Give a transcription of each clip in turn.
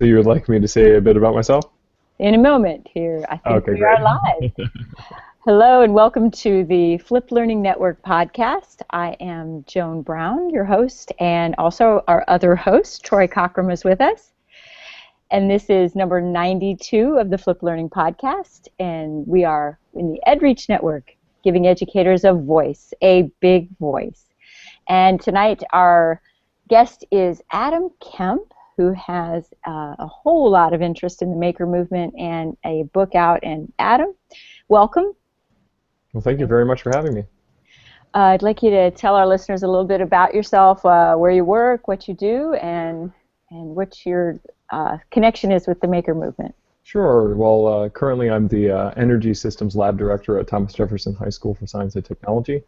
So you would like me to say a bit about myself? In a moment here. I think Okay, we great. are live. Hello and welcome to the Flip Learning Network podcast. I am Joan Brown, your host, and also our other host, Troy Cockram, is with us. And this is number 92 of the Flip Learning podcast, and we are in the EdReach Network, giving educators a voice, a big voice. And tonight our guest is Adam Kemp, who has a whole lot of interest in the maker movement and a book out. And Adam, welcome. Well, thank you very much for having me. I'd like you to tell our listeners a little bit about yourself, where you work, what you do, and what your connection is with the maker movement. Sure. Well, currently I'm the Energy Systems Lab Director at Thomas Jefferson High School for Science and Technology.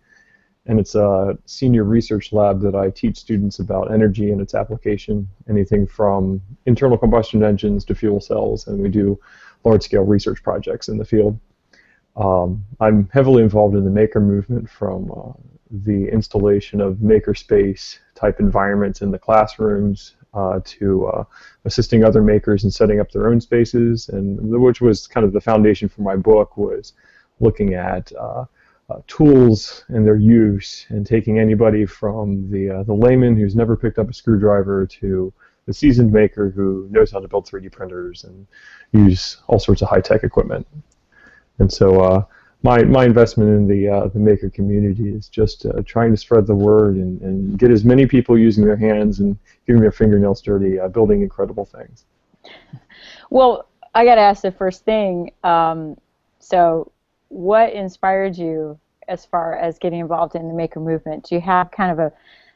And it's a senior research lab that I teach students about energy and its application, anything from internal combustion engines to fuel cells, and we do large-scale research projects in the field. I'm heavily involved in the maker movement, from the installation of makerspace type environments in the classrooms to assisting other makers in setting up their own spaces, and which was kind of the foundation for my book, was looking at tools and their use, and taking anybody from the layman who's never picked up a screwdriver to the seasoned maker who knows how to build 3D printers and use all sorts of high-tech equipment. And so my investment in the maker community is just trying to spread the word and get as many people using their hands and getting their fingernails dirty, building incredible things. Well, I got to ask the first thing. So what inspired you as far as getting involved in the maker movement? Do you have kind of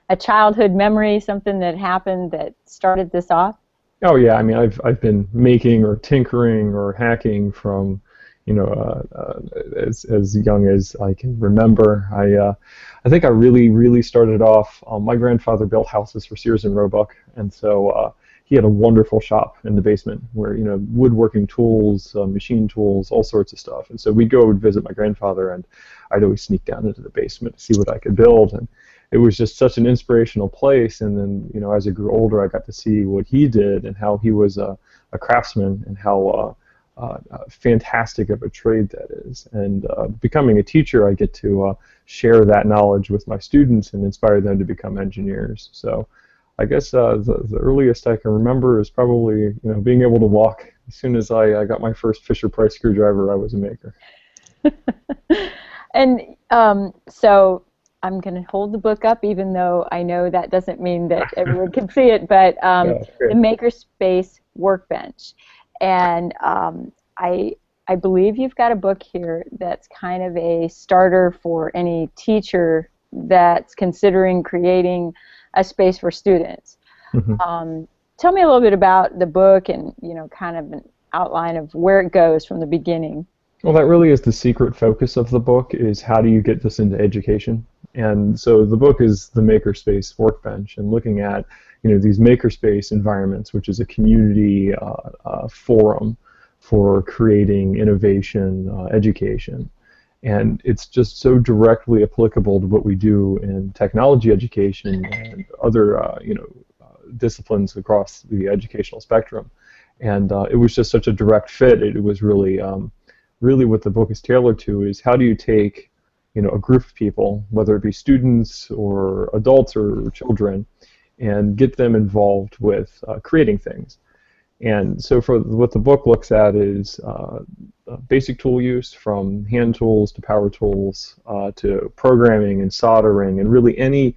a childhood memory, something that happened that started this off? Oh yeah, I mean I've been making or tinkering or hacking from as young as I can remember. I think I really started off. My grandfather built houses for Sears and Roebuck, and so he had a wonderful shop in the basement where woodworking tools, machine tools, all sorts of stuff. And so we'd go and visit my grandfather, and I'd always sneak down into the basement to see what I could build. And it was just such an inspirational place. And then as I grew older, I got to see what he did and how he was a craftsman, and how fantastic of a trade that is. And becoming a teacher, I get to share that knowledge with my students and inspire them to become engineers. So I guess the earliest I can remember is probably being able to walk. As soon as I got my first Fisher-Price screwdriver, I was a maker. And so I'm going to hold the book up, even though I know that doesn't mean that everyone can see it, but the Makerspace workbench. And I believe you've got a book here that's kind of a starter for any teacher that's considering creating a space for students. Mm-hmm. Tell me a little bit about the book and kind of an outline of where it goes from the beginning. Well, that really is the secret focus of the book, is how do you get this into education. And so the book is the Makerspace workbench, and looking at these makerspace environments, which is a community forum for creating innovation, education. And it's just so directly applicable to what we do in technology education and other disciplines across the educational spectrum. And it was just such a direct fit. It was really what the book is tailored to is, how do you take a group of people, whether it be students or adults or children, and get them involved with creating things. And so for what the book looks at is basic tool use, from hand tools to power tools to programming and soldering, and really any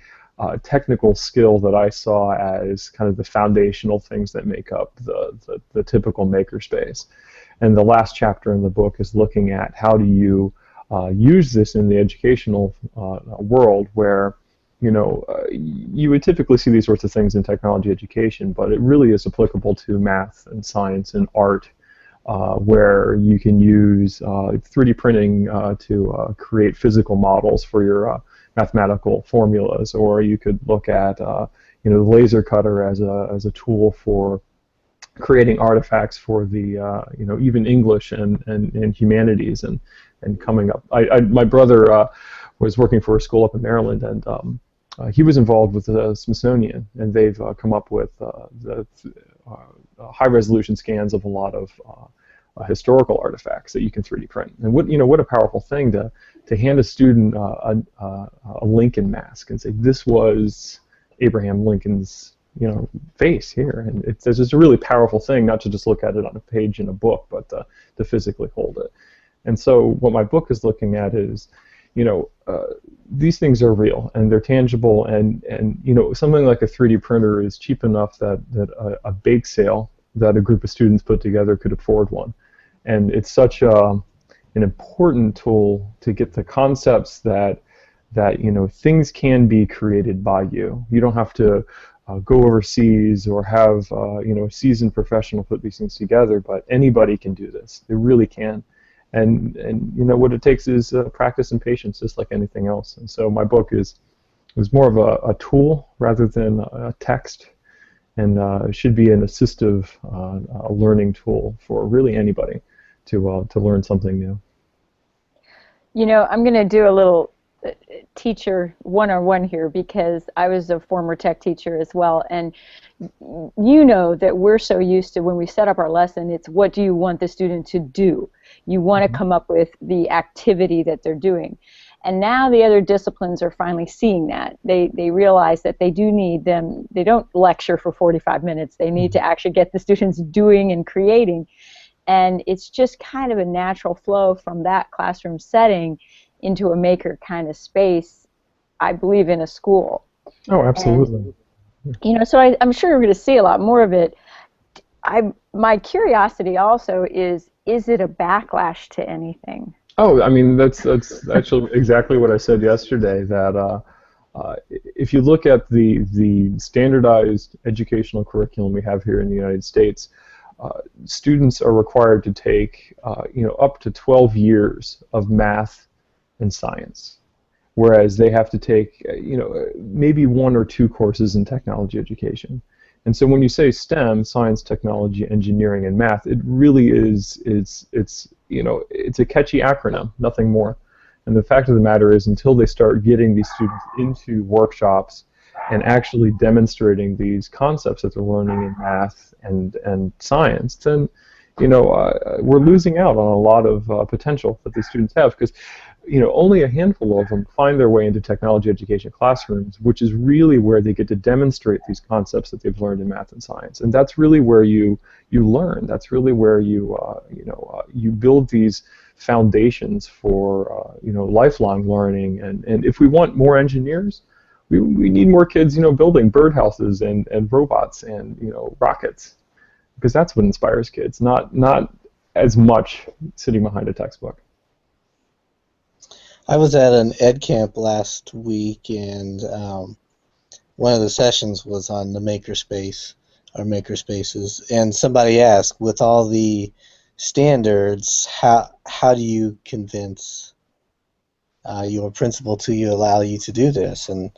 technical skill that I saw as kind of the foundational things that make up the typical makerspace. And the last chapter in the book is looking at how do you use this in the educational world, where you would typically see these sorts of things in technology education, but it really is applicable to math and science and art, where you can use 3D printing to create physical models for your mathematical formulas, or you could look at the laser cutter as a tool for creating artifacts for the even English and humanities and coming up. My brother was working for a school up in Maryland, and he was involved with the Smithsonian, and they've come up with high-resolution scans of a lot of historical artifacts that you can 3D print. And what a powerful thing to hand a student a Lincoln mask and say, this was Abraham Lincoln's face here. And it's just a really powerful thing, not to just look at it on a page in a book, but to physically hold it. And so what my book is looking at is, these things are real and they're tangible, and something like a 3D printer is cheap enough that a bake sale that a group of students put together could afford one. And it's such an important tool to get the concepts that things can be created by you. You don't have to go overseas or have a seasoned professional put these things together, but anybody can do this. They really can. And what it takes is practice and patience, just like anything else. And so my book is more of a tool rather than a text, and it should be an assistive learning tool for really anybody to learn something new. I'm going to do a little teacher one-on-one here, because I was a former tech teacher as well, and that we're so used to, when we set up our lesson, it's what do you want the student to do? You want to come up with the activity that they're doing. And now the other disciplines are finally seeing that. They realize that they do need them. They don't lecture for 45 minutes. They need to actually get the students doing and creating. And it's just kind of a natural flow from that classroom setting into a maker kind of space, I believe, in a school. Oh, absolutely. And, so I'm sure we're going to see a lot more of it. My curiosity also is it a backlash to anything? Oh, I mean, that's actually exactly what I said yesterday, that if you look at the standardized educational curriculum we have here in the United States, students are required to take up to 12 years of math and science, whereas they have to take maybe 1 or 2 courses in technology education. And so when you say STEM, science, technology, engineering, and math, it really is it's a catchy acronym, nothing more. And the fact of the matter is, until they start getting these students into workshops and actually demonstrating these concepts that they're learning in math and science, then we're losing out on a lot of potential that these students have, because only a handful of them find their way into technology education classrooms, which is really where they get to demonstrate these concepts that they've learned in math and science. And that's really where you learn. That's really where you build these foundations for lifelong learning. And if we want more engineers, we need more kids building birdhouses and robots and rockets, because that's what inspires kids, not as much sitting behind a textbook. I was at an ed camp last week, and one of the sessions was on the Makerspace, or Makerspaces, and somebody asked, with all the standards, how do you convince your principal to allow you to do this? And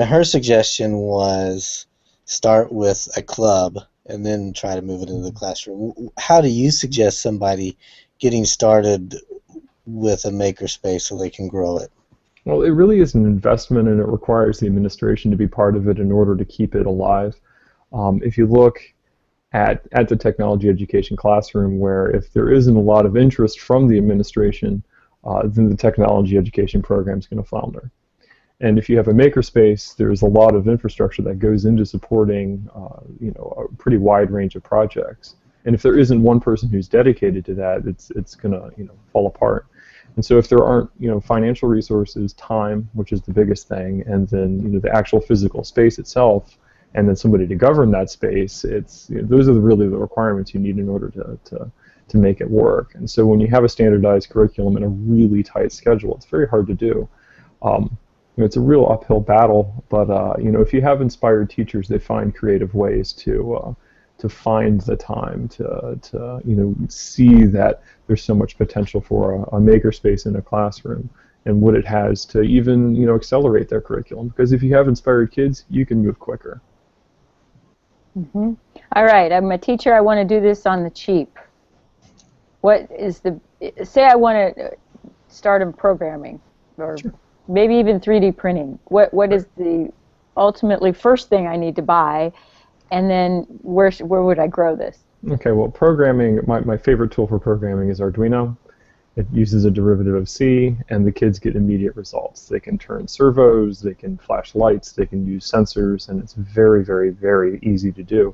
her suggestion was start with a club and then try to move it into the classroom. How do you suggest somebody getting started with a makerspace so they can grow it? Well, it really is an investment, and it requires the administration to be part of it in order to keep it alive. If you look at the technology education classroom, where if there isn't a lot of interest from the administration, then the technology education program is going to flounder. And if you have a makerspace, there's a lot of infrastructure that goes into supporting a pretty wide range of projects. And if there isn't one person who's dedicated to that, it's going to fall apart. And so if there aren't financial resources, time, which is the biggest thing, and then the actual physical space itself, and then somebody to govern that space, those are really the requirements you need in order to make it work. And so when you have a standardized curriculum and a really tight schedule, it's very hard to do. It's a real uphill battle, but if you have inspired teachers, they find creative ways to find the time to see that there's so much potential for a makerspace in a classroom, and what it has to even accelerate their curriculum. Because if you have inspired kids, you can move quicker. Mm-hmm. All right, I'm a teacher. I want to do this on the cheap. What is say I want to start in programming, or Sure. maybe even 3D printing. What is the ultimately first thing I need to buy, and then where would I grow this? Okay, well, programming, my favorite tool for programming is Arduino. It uses a derivative of C, and the kids get immediate results. They can turn servos, they can flash lights, they can use sensors, and it's very, very, very easy to do.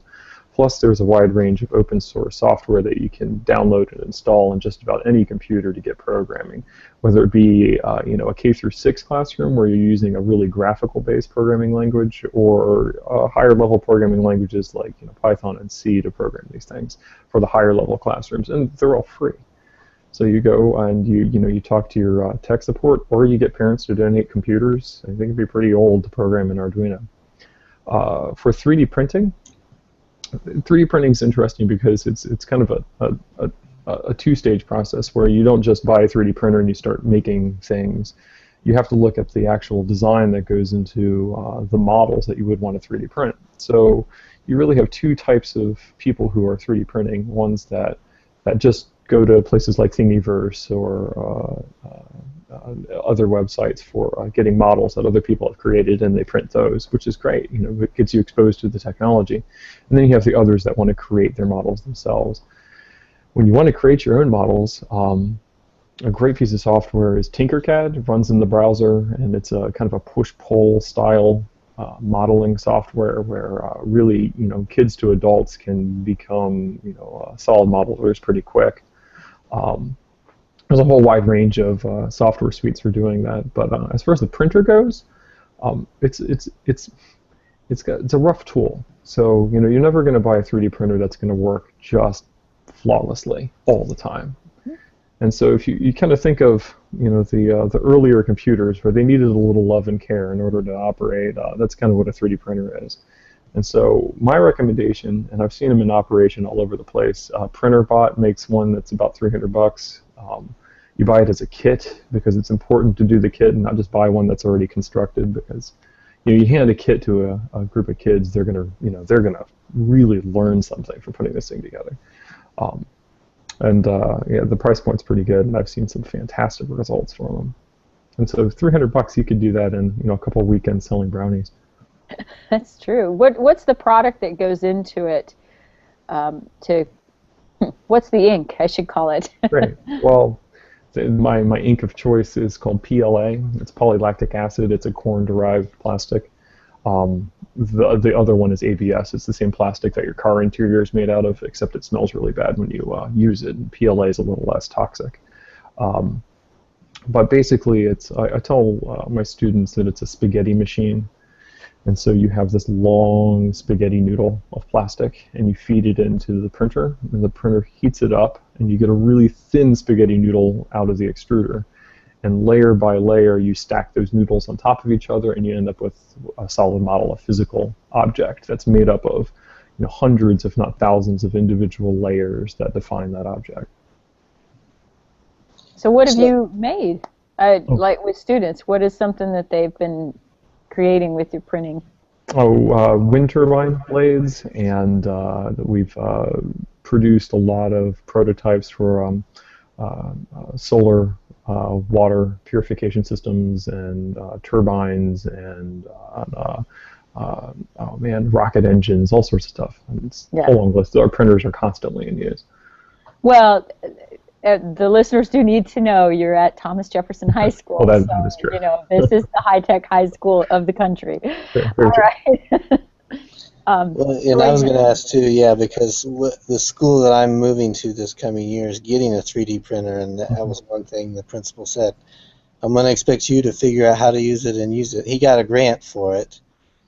Plus, there's a wide range of open source software that you can download and install on just about any computer to get programming, whether it be a K through 6 classroom where you're using a really graphical-based programming language, or higher level programming languages like Python and C to program these things for the higher level classrooms, and they're all free. So you go and you talk to your tech support, or you get parents to donate computers. I think it'd be pretty old to program in Arduino. For 3D printing, 3D printing is interesting because it's kind of a two-stage process where you don't just buy a 3D printer and you start making things. You have to look at the actual design that goes into the models that you would want to 3D print. So you really have two types of people who are 3D printing. Ones that just go to places like Thingiverse or other websites for getting models that other people have created, and they print those, which is great. It gets you exposed to the technology. And then you have the others that want to create their models themselves. When you want to create your own models, a great piece of software is Tinkercad. It runs in the browser, and it's a kind of a push-pull style modeling software where really, kids to adults can become, solid modelers pretty quick. There's a whole wide range of software suites for doing that, but as far as the printer goes, it's a rough tool. So you're never going to buy a 3D printer that's going to work just flawlessly all the time. And so if you kind of think of the earlier computers where they needed a little love and care in order to operate, that's kind of what a 3D printer is. And so my recommendation, and I've seen them in operation all over the place, PrinterBot makes one that's about $300. You buy it as a kit because it's important to do the kit and not just buy one that's already constructed, because you hand a kit to a group of kids, they're gonna really learn something from putting this thing together. The price point's pretty good, and I've seen some fantastic results from them. And so $300, you could do that in a couple of weekends selling brownies. That's true. What's the product that goes into it? What's the ink, I should call it? Right. Well, my ink of choice is called PLA. It's polylactic acid. It's a corn-derived plastic. The other one is ABS. It's the same plastic that your car interior is made out of, except it smells really bad when you use it. And PLA is a little less toxic. But basically, I tell my students that it's a spaghetti machine. And so you have this long spaghetti noodle of plastic, and you feed it into the printer, and the printer heats it up, and you get a really thin spaghetti noodle out of the extruder. And layer by layer, you stack those noodles on top of each other, and you end up with a solid model, a physical object that's made up of hundreds, if not thousands, of individual layers that define that object. So what have you made, like with students? What is something that they've been creating with your printing? Wind turbine blades, and we've produced a lot of prototypes for solar water purification systems and turbines and rocket engines, all sorts of stuff. It's a long list. Our printers are constantly in use. Well, the listeners do need to know you're at Thomas Jefferson High School. Well, that is true. This is the high-tech high school of the country. Very all right. Well, and I was going to ask too, because the school that I'm moving to this coming year is getting a 3D printer, and that was one thing the principal said. I'm going to expect you to figure out how to use it and use it. He got a grant for it,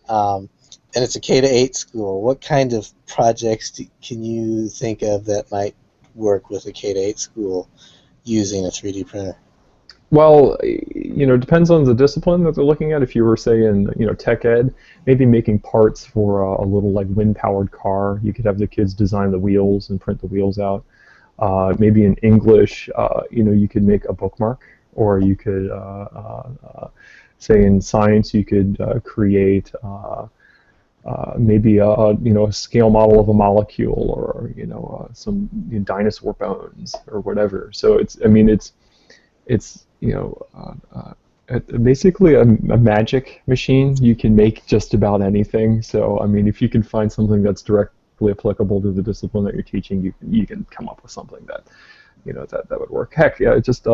and it's a K-8 school. What kind of projects can you think of that might work with a K-8 school using a 3D printer? Well, it depends on the discipline that they're looking at. If you were, say, in tech ed, maybe making parts for a little wind-powered car, you could have the kids design the wheels and print the wheels out. Maybe in English, you could make a bookmark, or you could, say, in science, you could create maybe a scale model of a molecule, or some dinosaur bones or whatever. So it's basically a magic machine. You can make just about anything. So if you can find something that's directly applicable to the discipline that you're teaching, you can come up with something that that would work. Heck, yeah, just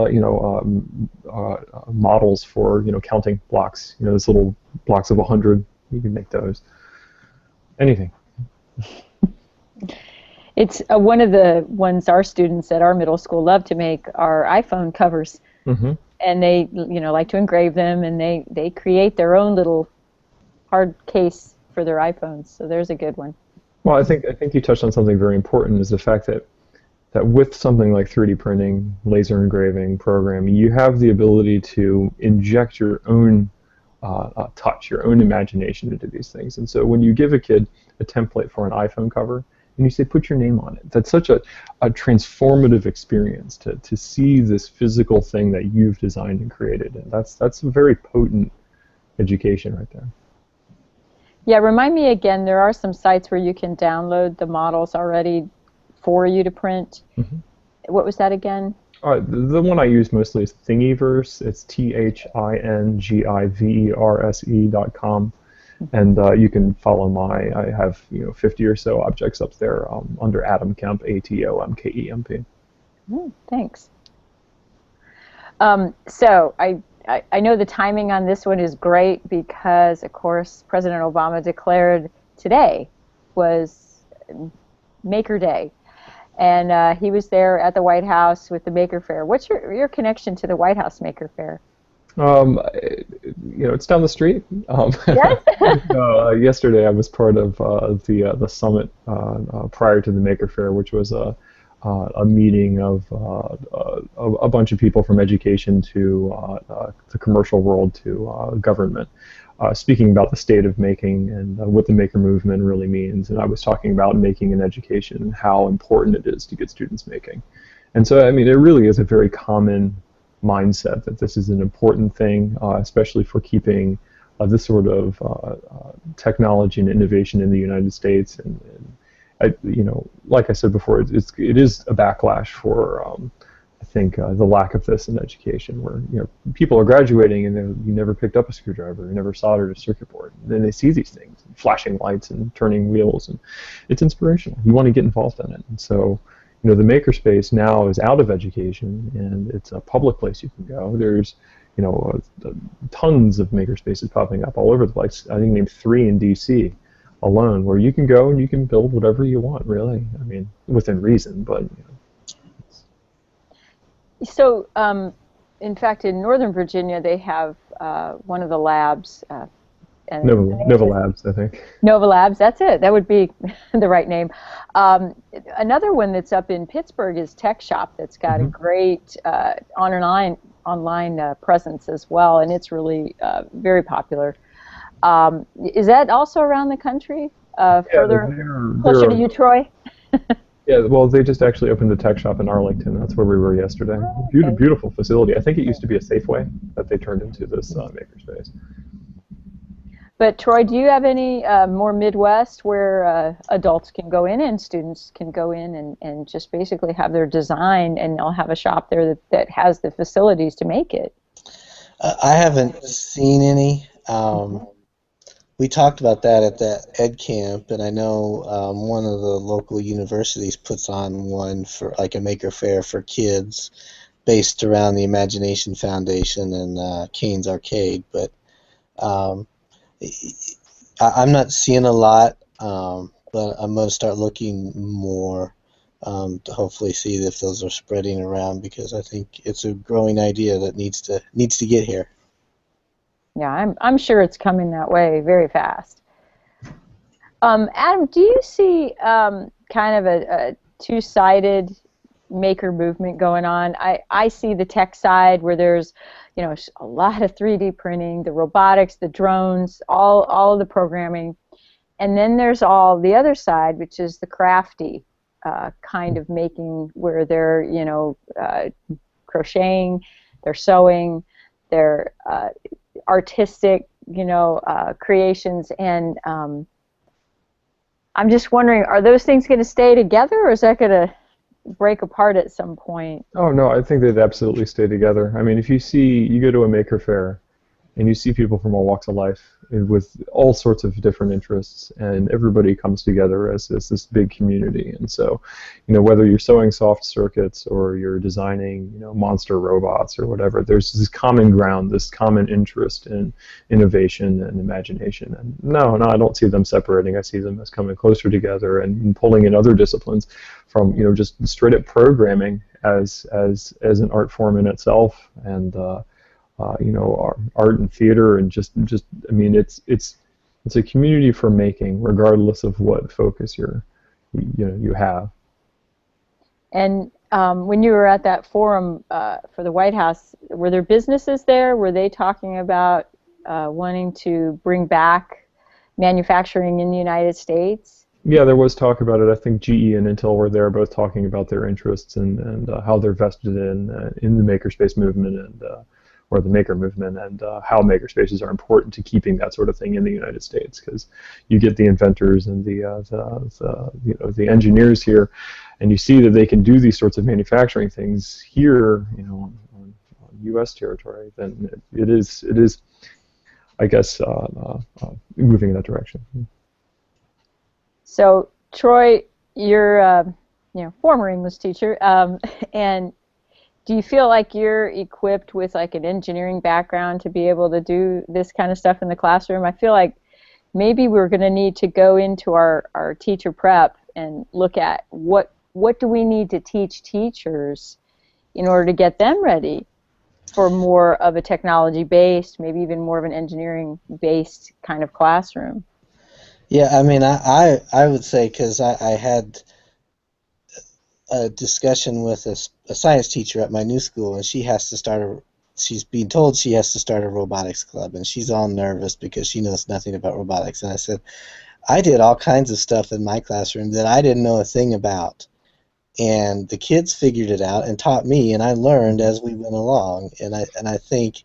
models for counting blocks. Those little blocks of 100. You can make those. Anything. It's one of the ones our students at our middle school love to make are iPhone covers. Mm-hmm. And they like to engrave them, and they create their own little hard case for their iPhones. So there's a good one. Well, I think you touched on something very important, is the fact that with something like 3D printing, laser engraving, programming, you have the ability to inject your own touch, your own imagination into these things. And so when you give a kid a template for an iPhone cover, and you say, put your name on it, that's such a transformative experience to see this physical thing that you've designed and created. And that's a very potent education right there. Yeah, remind me again, there are some sites where you can download the models already for you to print. Mm-hmm. What was that again? The one I use mostly is Thingiverse. It's Thingiverse.com. And you can follow I have 50 or so objects up there under Adam Kemp, ATOMKEMP. Thanks. So I know the timing on this one is great because, of course, President Obama declared today was Maker Day. And he was there at the White House with the Maker Faire. What's your connection to the White House Maker Faire? It's down the street. Yes? Yesterday I was part of the summit prior to the Maker Faire, which was a meeting of a bunch of people from education to the commercial world to government, speaking about the state of making and what the maker movement really means. And I was talking about making in education and how important it is to get students making. And so, I mean, it really is a very common mindset that this is an important thing, especially for keeping this sort of technology and innovation in the United States. And like I said before, it is a backlash for I think the lack of this in education, where people are graduating and you never picked up a screwdriver, you never soldered a circuit board, and then they see these things, flashing lights and turning wheels, and it's inspirational. You want to get involved in it, and so. The Makerspace now is out of education, and it's a public place you can go. There's, tons of Makerspaces popping up all over the place. I think named 3 in DC alone, where you can go and you can build whatever you want, really. I mean, within reason, but. So, in fact, in Northern Virginia, they have one of the labs. Nova Labs, I think. Nova Labs, that's it. That would be the right name. Another one that's up in Pittsburgh is Tech Shop. That's got a great online presence as well, and it's really very popular. Is that also around the country? Further closer to you, Troy? Yeah, well, they just actually opened a tech shop in Arlington. That's where we were yesterday. Oh, okay. Beautiful facility. I think it used to be a Safeway that they turned into this Makerspace. But Troy, do you have any more Midwest where adults can go in and students can go in and just basically have their design, and they'll have a shop there that has the facilities to make it? I haven't seen any. We talked about that at the Ed Camp, and I know one of the local universities puts on one for like a Maker Faire for kids based around the Imagination Foundation and Kane's Arcade, but I'm not seeing a lot, but I'm going to start looking more to hopefully see if those are spreading around, because I think it's a growing idea that needs to get here. Yeah, I'm sure it's coming that way very fast. Adam, do you see kind of a two-sided maker movement going on? I see the tech side where there's a lot of 3D printing, the robotics, the drones, all of the programming. And then there's all the other side, which is the crafty kind of making, where they're, crocheting, they're sewing, they're artistic, creations. And I'm just wondering, are those things going to stay together, or is that going to break apart at some point? Oh no, I think they'd absolutely stay together. I mean, if you go to a Maker Faire, and you see people from all walks of life with all sorts of different interests, and everybody comes together as this big community. And so, whether you're sewing soft circuits or you're designing, monster robots or whatever, there's this common ground, this common interest in innovation and imagination. And no, I don't see them separating. I see them as coming closer together and pulling in other disciplines, from just straight up programming as an art form in itself, and art and theater, and I mean, it's a community for making, regardless of what focus you have. And when you were at that forum for the White House, were there businesses there? Were they talking about wanting to bring back manufacturing in the United States? Yeah, there was talk about it. I think GE and Intel were there, both talking about their interests and how they're vested in the makerspace movement or the maker movement, and how makerspaces are important to keeping that sort of thing in the United States, because you get the inventors and the engineers here, and you see that they can do these sorts of manufacturing things here, on U.S. territory. Then it is, I guess, moving in that direction. So, Troy, you're former English teacher, and do you feel like you're equipped with like an engineering background to be able to do this kind of stuff in the classroom? I feel like maybe we're going to need to go into our teacher prep and look at what do we need to teach teachers in order to get them ready for more of a technology-based, maybe even more of an engineering-based kind of classroom. Yeah, I mean, I would say, because I had a discussion with a science teacher at my new school, and she's being told she has to start a robotics club, and she's all nervous because she knows nothing about robotics. And I said, I did all kinds of stuff in my classroom that I didn't know a thing about, and the kids figured it out and taught me, and I learned as we went along. And I think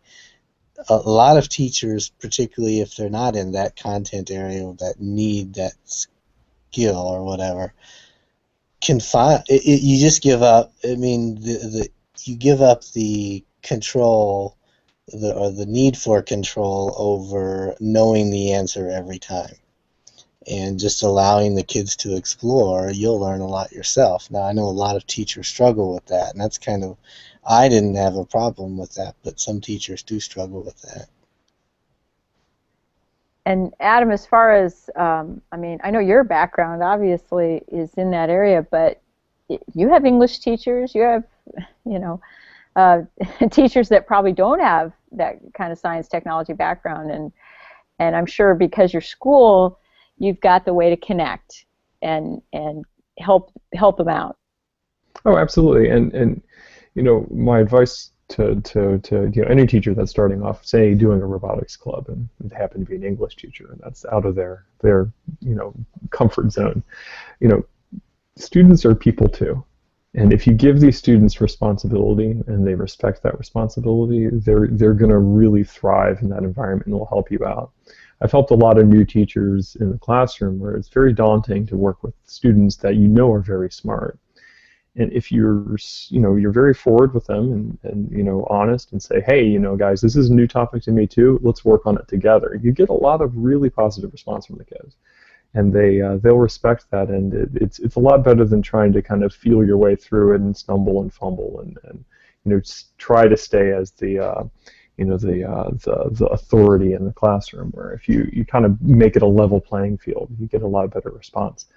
a lot of teachers, particularly if they're not in that content area that need that skill or whatever, can find you just give up. I mean, you give up the control, or the need for control over knowing the answer every time, and just allowing the kids to explore. You'll learn a lot yourself. Now, I know a lot of teachers struggle with that, and that's kind of, I didn't have a problem with that, but some teachers do struggle with that. And Adam, as far as, I mean, I know your background obviously is in that area, but you have English teachers, you have, teachers that probably don't have that kind of science technology background, and I'm sure because your school, you've got the way to connect and help them out. Oh, absolutely. And my advice to any teacher that's starting off, say, doing a robotics club, and they happen to be an English teacher, and that's out of their comfort zone. Students are people too, and if you give these students responsibility and they respect that responsibility, they're going to really thrive in that environment, and will help you out. I've helped a lot of new teachers in the classroom where it's very daunting to work with students that are very smart. And if you're very forward with them and honest, and say, hey, guys, this is a new topic to me too, let's work on it together, you get a lot of really positive response from the kids, and they'll respect that. And it's a lot better than trying to kind of feel your way through it and stumble and fumble and try to stay as the authority in the classroom, where if you kind of make it a level playing field, you get a lot better response.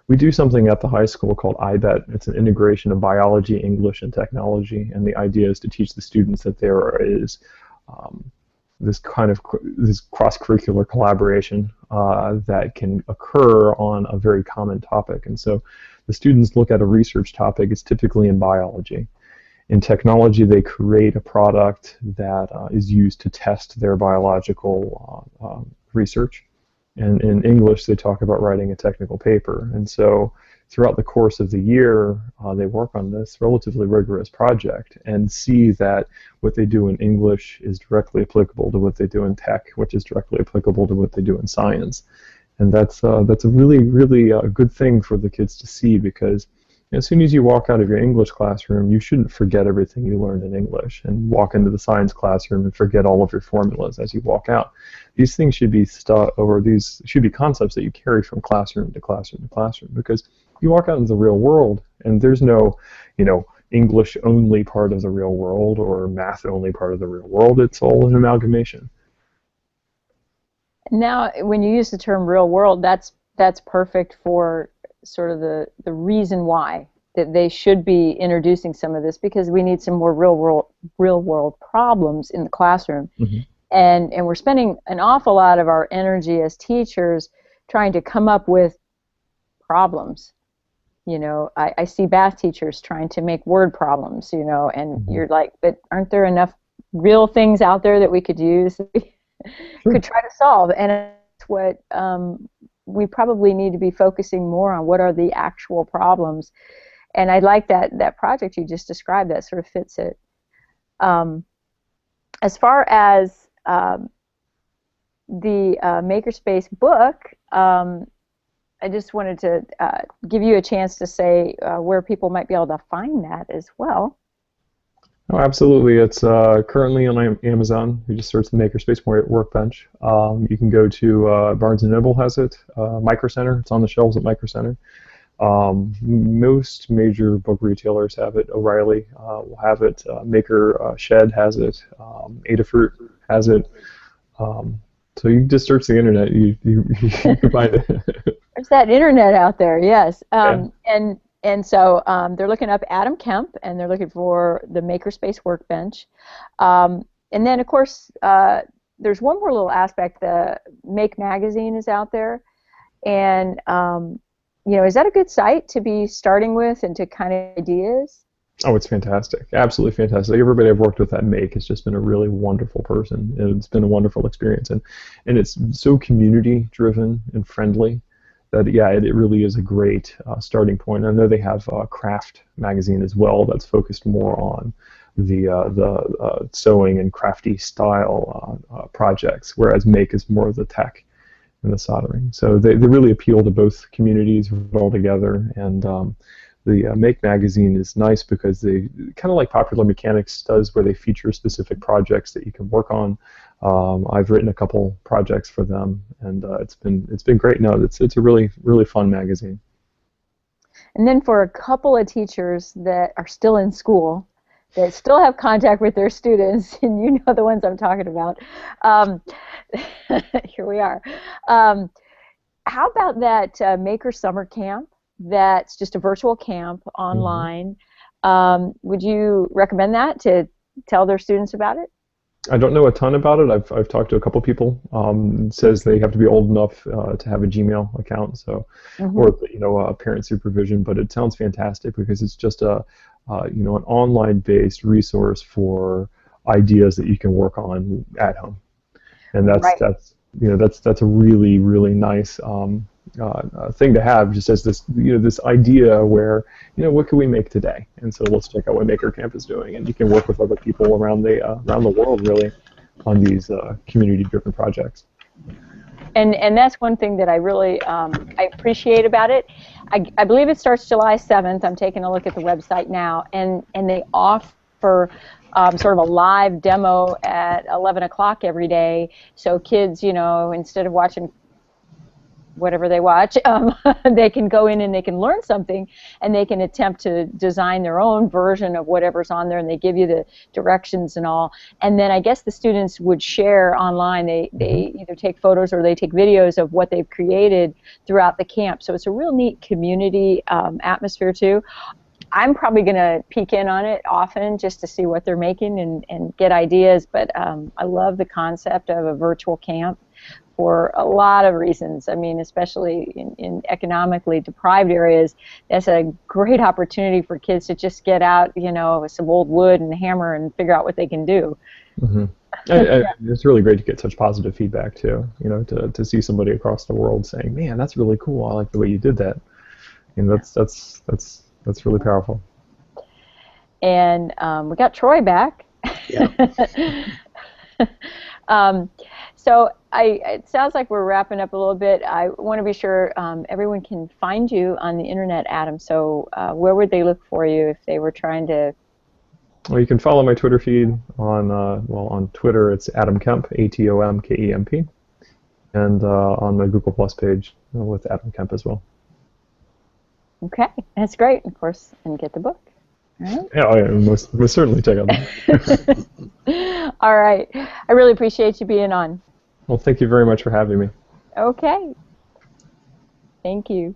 We do something at the high school called iBet. It's an integration of biology, English, and technology, and the idea is to teach the students that there is this cross-curricular collaboration that can occur on a very common topic. And so the students look at a research topic. It's typically in biology. In technology, they create a product that is used to test their biological research. And in English, they talk about writing a technical paper. And so throughout the course of the year, they work on this relatively rigorous project and see that what they do in English is directly applicable to what they do in tech, which is directly applicable to what they do in science. And that's a really, really good thing for the kids to see, because As soon as you walk out of your English classroom, you shouldn't forget everything you learned in English and walk into the science classroom and forget all of your formulas as you walk out. These things should be these should be concepts that you carry from classroom to classroom to classroom, because you walk out into the real world and there's no, English only part of the real world or math only part of the real world. It's all an amalgamation. Now, when you use the term real world, that's perfect for sort of the reason why that they should be introducing some of this, because we need some more real world problems in the classroom. Mm-hmm. And we're spending an awful lot of our energy as teachers trying to come up with problems. I see math teachers trying to make word problems, and Mm-hmm. you're like, but aren't there enough real things out there that we could use, that we could try to solve? And that's what we probably need to be focusing more on. What are the actual problems? And I like that project you just described. That sort of fits it. As far as the Makerspace book, I just wanted to give you a chance to say where people might be able to find that as well. Oh, absolutely. It's currently on Amazon. You just search the Makerspace Workbench. You can go to Barnes & Noble has it, Micro Center. It's on the shelves at Micro Center. Most major book retailers have it. O'Reilly will have it. Maker Shed has it. Adafruit has it. So you can just search the internet. You can find it. There's that internet out there, yes. Yeah. And so they're looking up Adam Kemp, and they're looking for the Makerspace Workbench. And then, of course, there's one more little aspect. The Make magazine is out there. And, is that a good site to be starting with and to kind of ideas? Oh, it's fantastic. Absolutely fantastic. Everybody I've worked with at Make has just been a really wonderful person. And it's been a wonderful experience. And it's so community-driven and friendly that, it really is a great starting point. I know they have a craft magazine as well that's focused more on the sewing and crafty style projects, whereas Make is more of the tech and the soldering. So they really appeal to both communities all together. And the Make magazine is nice because they kind of like Popular Mechanics does, where they feature specific projects that you can work on. I've written a couple projects for them, and it's been great. No, it's a really fun magazine. And then for a couple of teachers that are still in school, that still have contact with their students, and you know the ones I'm talking about, here we are. How about that Maker Summer Camp? That's just a virtual camp online. Mm-hmm. Would you recommend that to tell their students about it? I don't know a ton about it. I've talked to a couple people. It says they have to be old enough to have a Gmail account, so or parent supervision. But it sounds fantastic because it's just an online-based resource for ideas that you can work on at home, and that's a really nice thing to have, just as this idea where what can we make today, and so let's check out what Maker Camp is doing, and you can work with other people around the world really on these community-driven projects. And that's one thing that I really I appreciate about it. I believe it starts July 7th. I'm taking a look at the website now, and they offer sort of a live demo at 11 o'clock every day, so kids, instead of watching whatever they watch, they can go in and they can learn something, and they can attempt to design their own version of whatever's on there, and they give you the directions and all. And then I guess the students would share online. They either take photos or they take videos of what they've created throughout the camp. So it's a real neat community atmosphere too. I'm probably going to peek in on it often just to see what they're making and get ideas, but I love the concept of a virtual camp for a lot of reasons. I mean, especially in economically deprived areas, that's a great opportunity for kids to just get out, with some old wood and a hammer and figure out what they can do. Mm-hmm. It's really great to get such positive feedback too, to see somebody across the world saying, man, that's really cool, I like the way you did that. That's really powerful. And we got Troy back. Yeah. So it sounds like we're wrapping up a little bit. I want to be sure everyone can find you on the internet, Adam. So where would they look for you if they were trying to? Well, you can follow my Twitter feed on on Twitter it's Adam Kemp, ATOMKEMP, and on the Google Plus page with Adam Kemp as well. Okay, that's great, of course, and get the book. All right. Yeah, most certainly check out that. All right. I really appreciate you being on. Well, thank you very much for having me. Okay. Thank you.